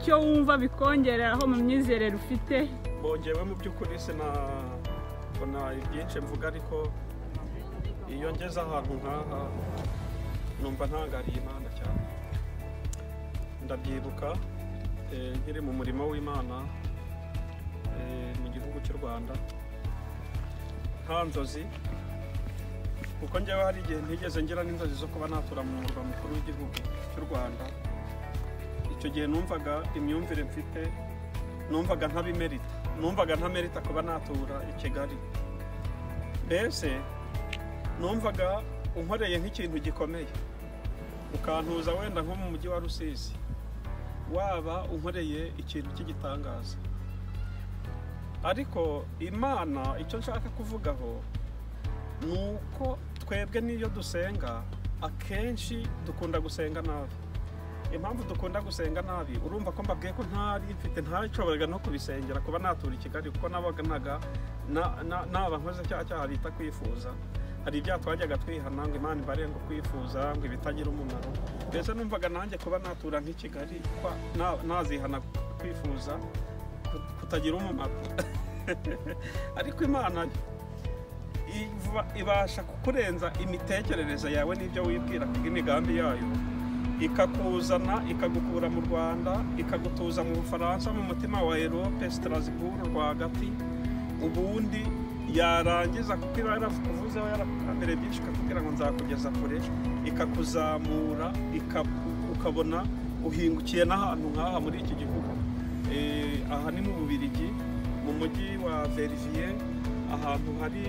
icyo wumva bikongeraho mu myizerere ufite? Bongewe mu by'ukuri sinabona ibyinshi mvuga, ariko iyo ngeze ahantu nk'aha numva ntangariye Imana cyane. Ndabyibuka nkiri mu murimo w'Imana mu gihugu cy'u Rwanda, nta nzozi, kuko njyewe hari igihe ntigeze ngira n'inzozi zo kuba natura mu murwa mukuru w'igihugu cy'u Rwanda. Icyo gihe numvaga imyumvire mfite, numvaga ntamerita kuba natura i Kigali. Mbese numvaga unkoreye nk'ikintu gikomeye ukantuza wenda nko mu mujyi wa Rusizi, waba unkoreye ikintu cy'igitangaza. Ariko Imana icyo nshaka kuvugaho ni uko twebwe n'iyo dusenga akenshi dukunda gusenga nabi. Impamvu dukunda gusenga nabi, urumva ko mbabwiye ko ntashoboraga no kubisengera kuba natura i Kigali, kuko nabaganaga naba nkoze cyaha bita kwifuza. Hari ibyaha twajyaga twihana ngo Imana ibare ngo kwifuza ngo ibitagira umumaro. Mbese numvaga nanjye kuba natura nk'i Kigali nazihana kwifuza kutagira umumaro. Ariko Imana ibasha kukurenza imitekerereze yawe n'ibyo wibwira kubw'imigambi yayo, ikakuzana ikagukura mu Rwanda ikagutuza mu Bufaransa, mu mutima wa Europe, Strasbourg rwagati. Ubundi yarangiza kuko iba yarakuvuzeho yarakukambere byinshi, ikakubwira ngo nzakugeza kure, ikakuzamura ukabona uhingukiye n'ahantu nk'aha muri iki gihugu. Aha ni mu Bubiligi, mu mujyi wa Verviers, ahantu hari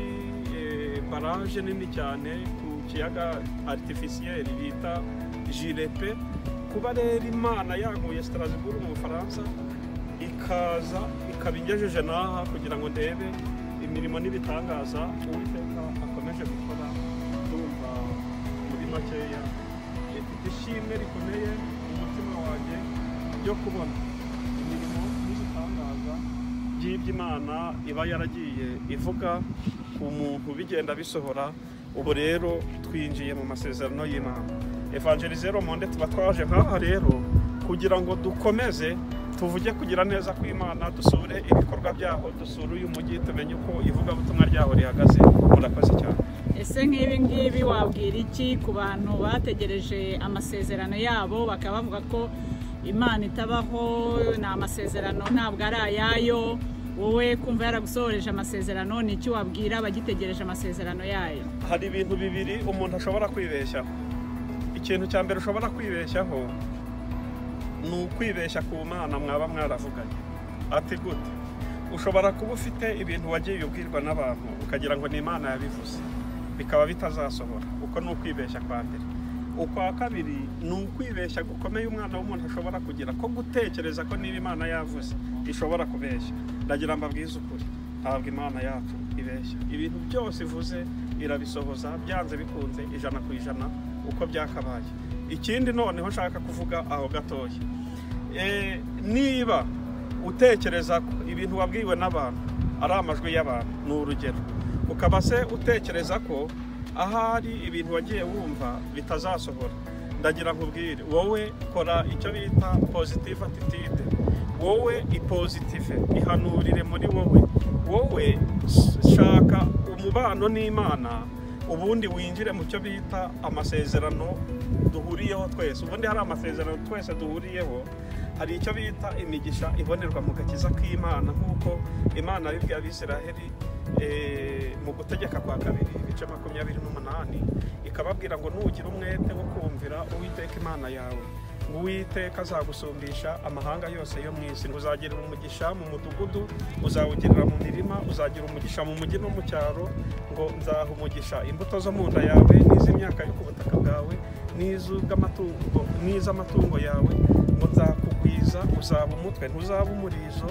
barage nini cyane ku kiyaga artificiel bita Girepe. Kuba rero Imana yankuye Strasbourg mu Bufaransa ikaza ikabingejeje n'aha kugira ngo ndebe imirimo n'ibitangaza Uwiteka akomeje gukora, ndumva muri makeya mfite ishimwe rikomeye mu mutima wanjye ryo kubona imirimo n'ibitangaza by'iby'Imana iba yaragiye ivuga ku muntu bigenda bisohora. Ubu rero twinjiye mu masezerano y'Imana. Evangelise Monde tuba twaje nk'aha rero kugira ngo dukomeze tuvuge kugira neza kw'Imana, dusure ibikorwa byaho, dusure uyu mujyi, tumenye uko ivugabutumwa ryaho rihagaze. Murakoze cyane. Ese nk'ibi ngibi wabwira iki ku bantu bategereje amasezerano yabo, bakaba bavuga ko Imana itabaho, ni amasezerano ntabwo ari ayayo? Wowe kumva yaragusohoreje amasezerano, ni iki wabwira abagitegereje amasezerano yayo? Hari ibintu bibiri umuntu ashobora kwibeshyaho. Ikintu cya mbere ushobora kwibeshyaho ni ukwibeshya ku Mana mwaba mwaravuganye. Ati gute? Ushobora kuba ufite ibintu wagiye ubwirwa n'abantu ukagira ngo ni Imana yabivuze, bikaba bitazasohora. Uko ni ukwibeshya kwa mbere. Ukwa kabiri ni ukwibeshya gukomeye umwana w'umuntu ashobora kugira, ko gutekereza ko niba Imana yavuze ishobora kubeshya. Ndagira mbabwize ukuri, ntabwo Imana yacu ibeshya. Ibintu byose ivuze irabisohoza, byanze bikunze 100% uko byakabaye. Ikindi noneho nshaka kuvuga aho gatoya, niba utekereza ibintu wabwiwe n'abantu ari amajwi y'abantu, ni urugero, ukaba se utekereza ko ahari ibintu wagiye wumva bitazasohora, ndagira nkubwire, wowe kora icyo bita positive attitude. Wowe ipositive ihanurire muri wowe shaka umubano n'Imana, ubundi winjire mu cyo bita amasezerano duhuriyeho twese. Ubundi hari amasezerano twese duhuriyeho, hari icyo bita imigisha ibonerwa mu gakiza k'Imana, nk'uko Imana yabibwiye Abisiraheli mu gutegeka kwa 2 ibice 28 ikababwira ngo nugira umwete wo kumvira Uwiteka Imana yawe, Uwiteka azagusumbisha amahanga yose yo mu isi. Uzagira umugisha mu mudugudu, uzawugirira mu mirima, uzagira umugisha mu mujyi no mu cyaro. Ngo nzaha umugisha imbuto zo mu nda yawe n'iz'imyaka yo ku butaka bwawe n'iz'amatungo yawe. Ngo nzakugwiza, uzaba umutwe ntuzaba umurizo.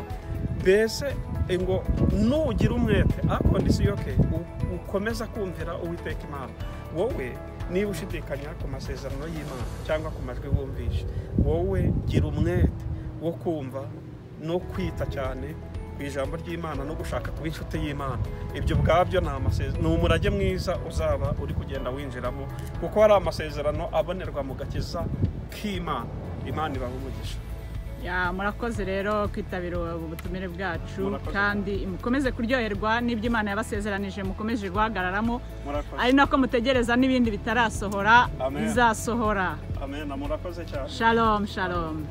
Mbese ngo nugira umwete akondisiyo ke ukomeza kumvira Uwiteka Imana. Wowe niba ushidikanya ku masezerano y'Imana cyangwa ku majwi wumvishe, wowe gira umwete wo kumva no kwita cyane ku ijambo ry'Imana no gushaka kuba inshuti y'Imana. Ibyo bwabyo ni umurage mwiza uzaba uri kugenda winjiramo, kuko hari amasezerano abonerwa mu gakiza k'Imana. Imana ibahe umugisha. murakoze rero kwitabira ubutumire bwacu Murakoze. kandi mukomeze kuryoherwa n'ibyo Imana yabasezeranije mukomeje guhagararamo Murakoze. ari nako mutegereza n'ibindi bitarasohora Amen. bizasohora Amen. Murakoze cyane. Shalom shalom